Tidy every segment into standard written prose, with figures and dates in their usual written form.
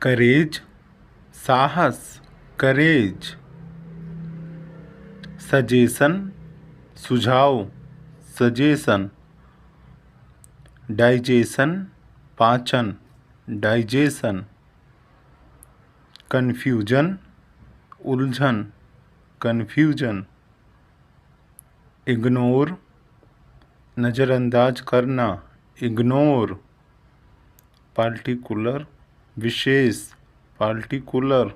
करेज साहस, करेज। सजेशन सुझाव, suggestion. Digestion पाचन, डाइजेशन। कन्फ्यूजन उलझन, कन्फ्यूजन। इग्नोर नज़रअंदाज करना, इग्नोर। पार्टिकुलर विशेष, पार्टिकुलर।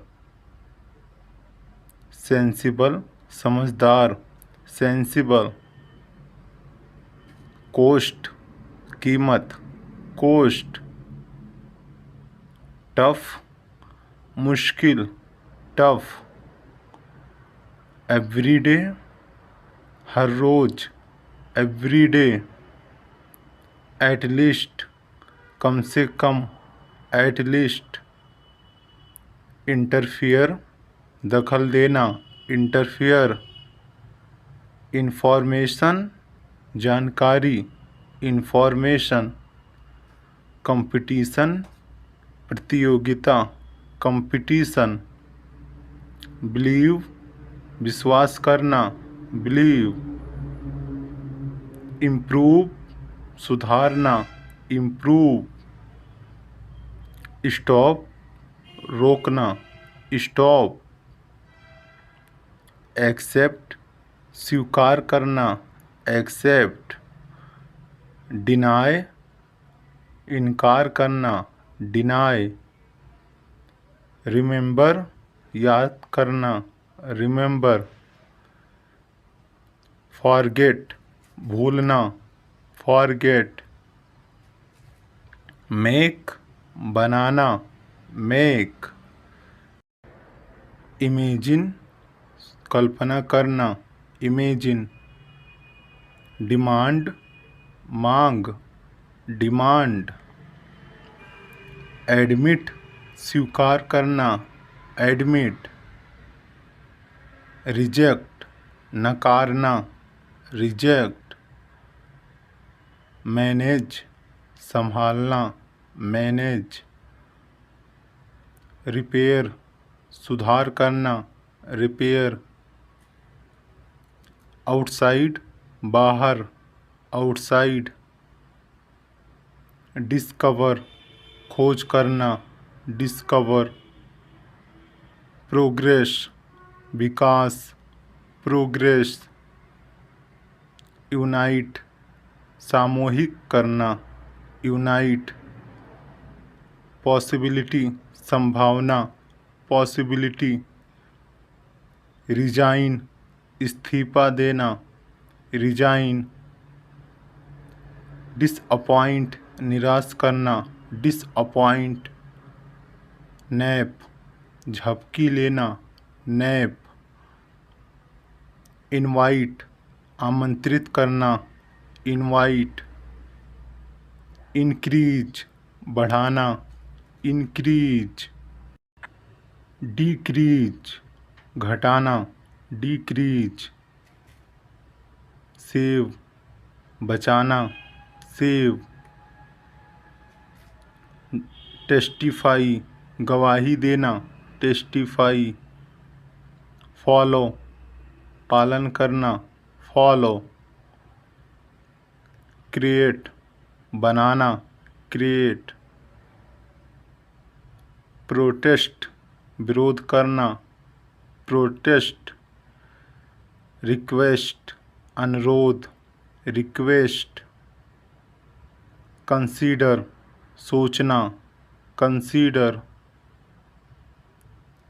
सेंसिबल समझदार, सेंसिबल। कोस्ट कीमत, कोस्ट। टफ मुश्किल, टफ। एवरीडे हर रोज, एवरीडे। एटलीस्ट कम से कम, एटलीस्ट। इंटरफियर दखल देना, इंटरफियर। इंफॉर्मेशन जानकारी, इंफॉर्मेशन। कंपटीशन प्रतियोगिता, कंपटीशन। बिलीव विश्वास करना, बिलीव। इम्प्रूव सुधारना, इम्प्रूव। स्टॉप रोकना, स्टॉप। एक्सेप्ट स्वीकार करना, एक्सेप्ट। डिनाय इनकार करना, डिनाय। रिमेंबर याद करना, रिमेंबर। फॉरगेट भूलना, फॉरगेट। मेक बनाना, मेक। इमेजिन कल्पना करना, इमेजिन। डिमांड मांग, डिमांड। एडमिट स्वीकार करना, एडमिट। रिजेक्ट नकारना, रिजेक्ट। मैनेज संभालना, मैनेज। रिपेयर सुधार करना, रिपेयर। आउटसाइड बाहर, आउटसाइड। डिस्कवर खोज करना, डिस्कवर। प्रोग्रेस विकास, प्रोग्रेस। यूनाइट सामूहिक करना, यूनाइट। पॉसिबिलिटी संभावना, पॉसिबिलिटी। रिजाइन इस्तीफा देना, रिजाइन। डिसअपॉइंट निराश करना, डिसअपॉइंट। नैप झपकी लेना, नैप। इनवाइट आमंत्रित करना, इनवाइट। इंक्रीज बढ़ाना, इंक्रीज। डिक्रीज घटाना, डिक्रीज। सेव बचाना, सेव। टेस्टिफाई गवाही देना, टेस्टिफाई। फॉलो पालन करना, फॉलो। क्रिएट बनाना, क्रिएट। प्रोटेस्ट विरोध करना, प्रोटेस्ट। रिक्वेस्ट अनुरोध, रिक्वेस्ट। कंसीडर सोचना, कंसीडर।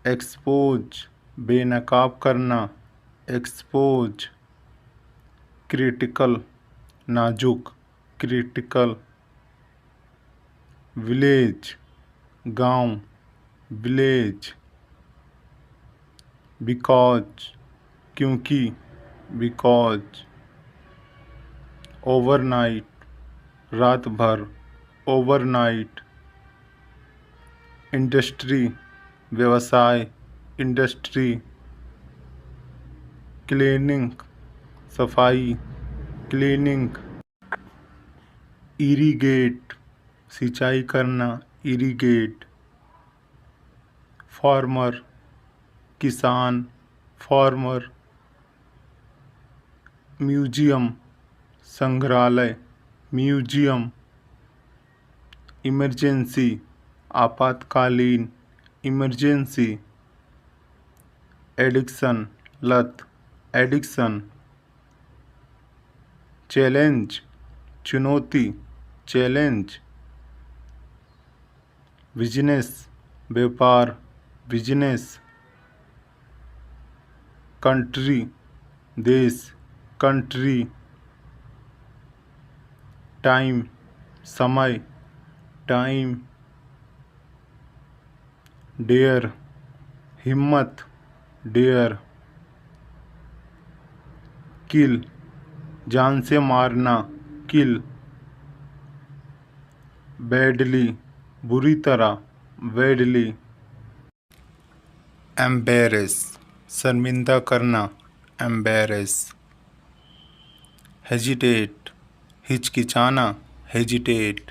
एक्सपोज बेनकाब करना, एक्सपोज। क्रिटिकल नाजुक, क्रिटिकल। विलेज गांव, विलेज। बिकॉज क्योंकि, बिकॉज। ओवरनाइट रात भर, ओवरनाइट। इंडस्ट्री व्यवसाय, इंडस्ट्री। क्लीनिंग सफाई, क्लीनिंग। इरीगेट सिंचाई करना, इरीगेट। फार्मर, किसान, फार्मर। म्यूजियम, संग्रहालय, म्यूजियम। इमरजेंसी, आपातकालीन, इमरजेंसी। एडिक्शन, लत, एडिक्शन। चैलेंज, चुनौती, चैलेंज। बिजनेस, व्यापार, बिजनेस। कंट्री, देश, कंट्री। टाइम, समय, टाइम। डेयर, हिम्मत, डेयर। किल, जान से मारना, किल। बैडली, बुरी तरह, बैडली। एम्बेरेस, शर्मिंदा करना, एम्बेरेस। हेजिटेट, हिचकिचाना, हेजिटेट।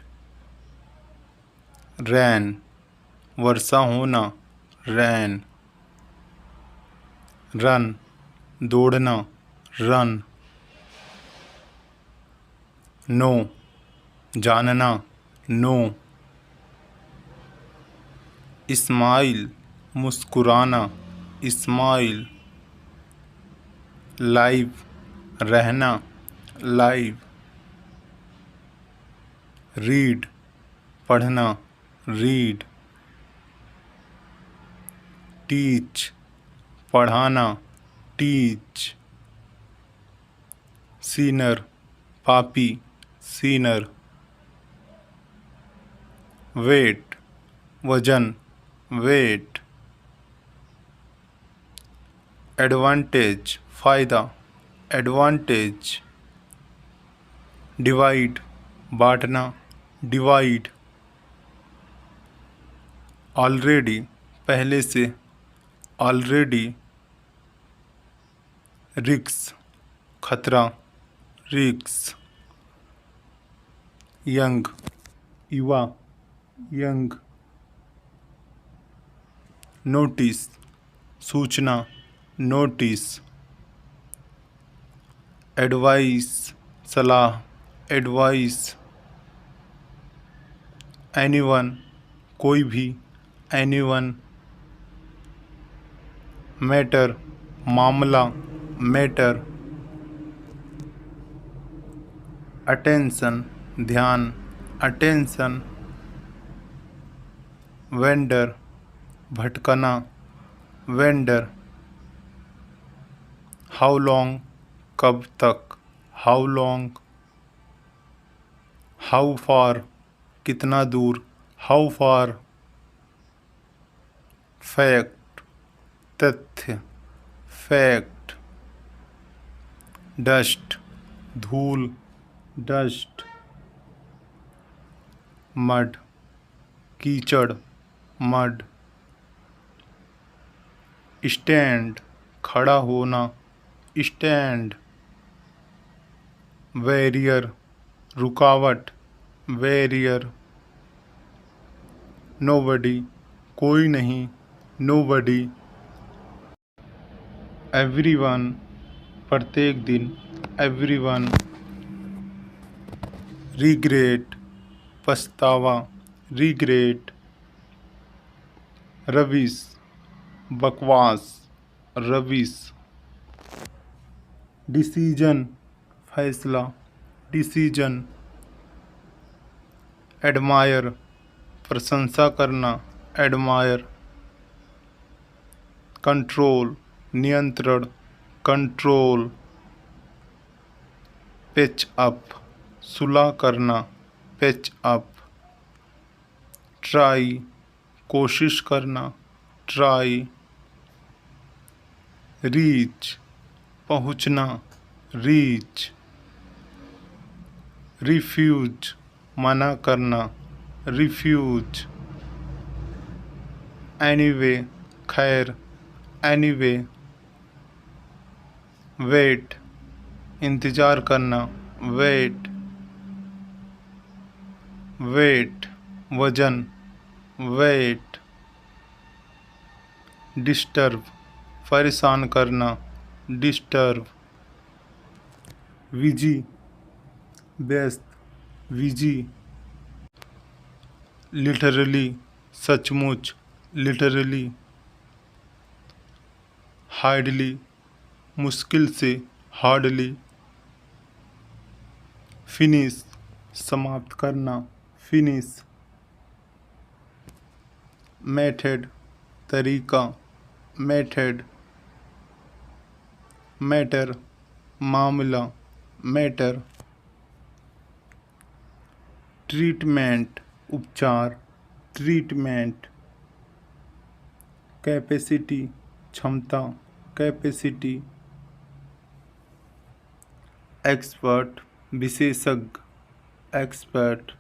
रैन, वर्षा होना, रैन। रन, दौड़ना, रन। नो, जानना, नो। इस्माइल, मुस्कुराना, इस्माइल। लाइव, रहना, लाइव। रीड, पढ़ना, रीड। टीच, पढ़ाना, टीच। सीनर, पापी, सीनर। वेट, वजन, वेट। एडवांटेज, फ़ायदा, एडवांटेज। डिवाइड, बांटना, डिवाइड। ऑलरेडी, पहले से, ऑलरेडी। रिक्स, खतरा, रिक्स। यंग, युवा, यंग। नोटिस, सूचना, नोटिस। एडवाइस, सलाह, एडवाइस। एनीवन, कोई भी, एनीवन। मैटर, मामला, मैटर। अटेंशन, ध्यान, अटेंशन। वेंडर, भटकना, वेंडर। हाउ लॉन्ग, कब तक, हाउ लॉन्ग। हाउ फार, कितना दूर, हाउ फार। फैक्ट, तथ्य, फैक्ट। डस्ट, धूल, डस्ट। मड, कीचड़, मड। स्टैंड, खड़ा होना, स्टैंड। बैरियर, रुकावट, बैरियर। नोबडी, कोई नहीं, नोबडी। एवरीवन, प्रत्येक दिन, एवरीवन। रिग्रेट, पछतावा, रिग्रेट। रविश, बकवास, रविश। डिसीजन, फैसला, डिसीजन। एडमायर, प्रशंसा करना, एडमायर। कंट्रोल, नियंत्रण, कंट्रोल। पैच अप, सुलह करना, पैच अप। ट्राई, कोशिश करना, ट्राई। रीच, पहुँचना, रीच। रिफ्यूज, मना करना, रिफ्यूज। एनीवे, खैर, एनीवे। वेट, इंतज़ार करना, वेट। वेट, वजन, वेट। डिस्टर्ब परेशान करना, डिस्टर्ब। विजी व्यस्त, विजी। लिटरली सचमुच, लिटरली। हार्डली मुश्किल से, हार्डली। फिनिश समाप्त करना, फिनिश। मेथड तरीका, मेथड। मैटर मामला, मैटर। ट्रीटमेंट उपचार, ट्रीटमेंट। कैपेसिटी क्षमता, कैपेसिटी। एक्सपर्ट विशेषज्ञ, एक्सपर्ट।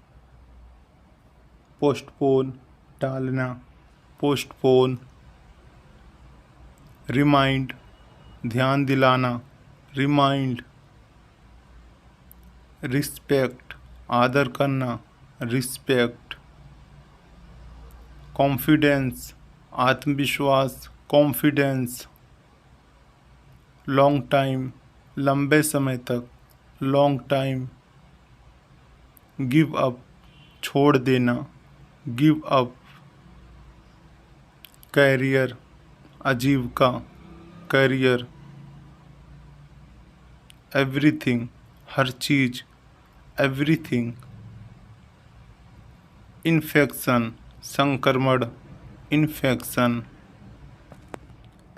पोस्टपोन टालना, पोस्टपोन। रिमाइंड ध्यान दिलाना, रिमाइंड। रिस्पेक्ट आदर करना, रिस्पेक्ट। कॉन्फिडेंस आत्मविश्वास, कॉन्फिडेंस। लॉन्ग टाइम लंबे समय तक, लॉन्ग टाइम। गिव अप छोड़ देना, गिव अप। कैरियर आजीविका, कैरियर। एवरीथिंग हर चीज, एवरीथिंग। इन्फेक्शन संक्रमण, इन्फेक्शन।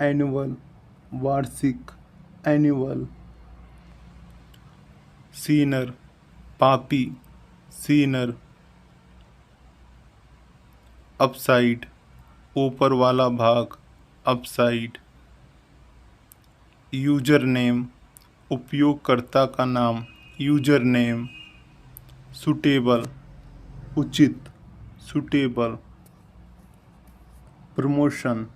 एनुअल वार्षिक, एनुअल। सीनर पापी, सीनर। अपसाइड ऊपर वाला भाग, अपसाइड। यूजर नेम उपयोगकर्ता का नाम, यूजर नेम। सुटेबल उचित, सुटेबल। प्रमोशन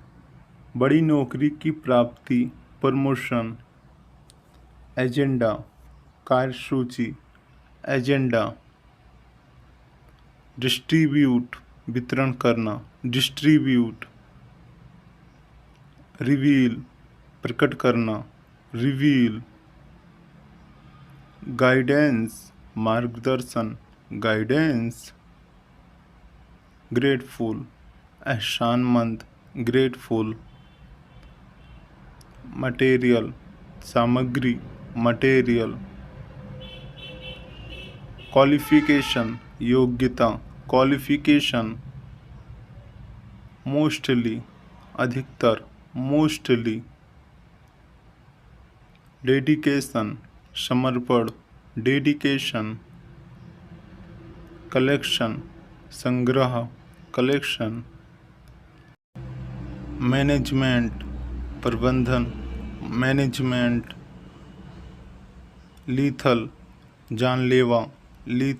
बड़ी नौकरी की प्राप्ति, प्रमोशन। एजेंडा कार्यसूची, एजेंडा। डिस्ट्रीब्यूट वितरण करना, डिस्ट्रीब्यूट। रिवील प्रकट करना, रिवील। गाइडेंस मार्गदर्शन, गाइडेंस। ग्रेटफुल एहसानमंद, ग्रेटफुल। मटेरियल सामग्री, मटेरियल। क्वालिफिकेशन योग्यता, क्वालिफिकेशन। मोस्टली अधिकतर, मोस्टली। डेडिकेशन समर्पण, डेडिकेशन। कलेक्शन संग्रह, कलेक्शन। मैनेजमेंट प्रबंधन, मैनेजमेंट। लीथल जानलेवा, लीथल।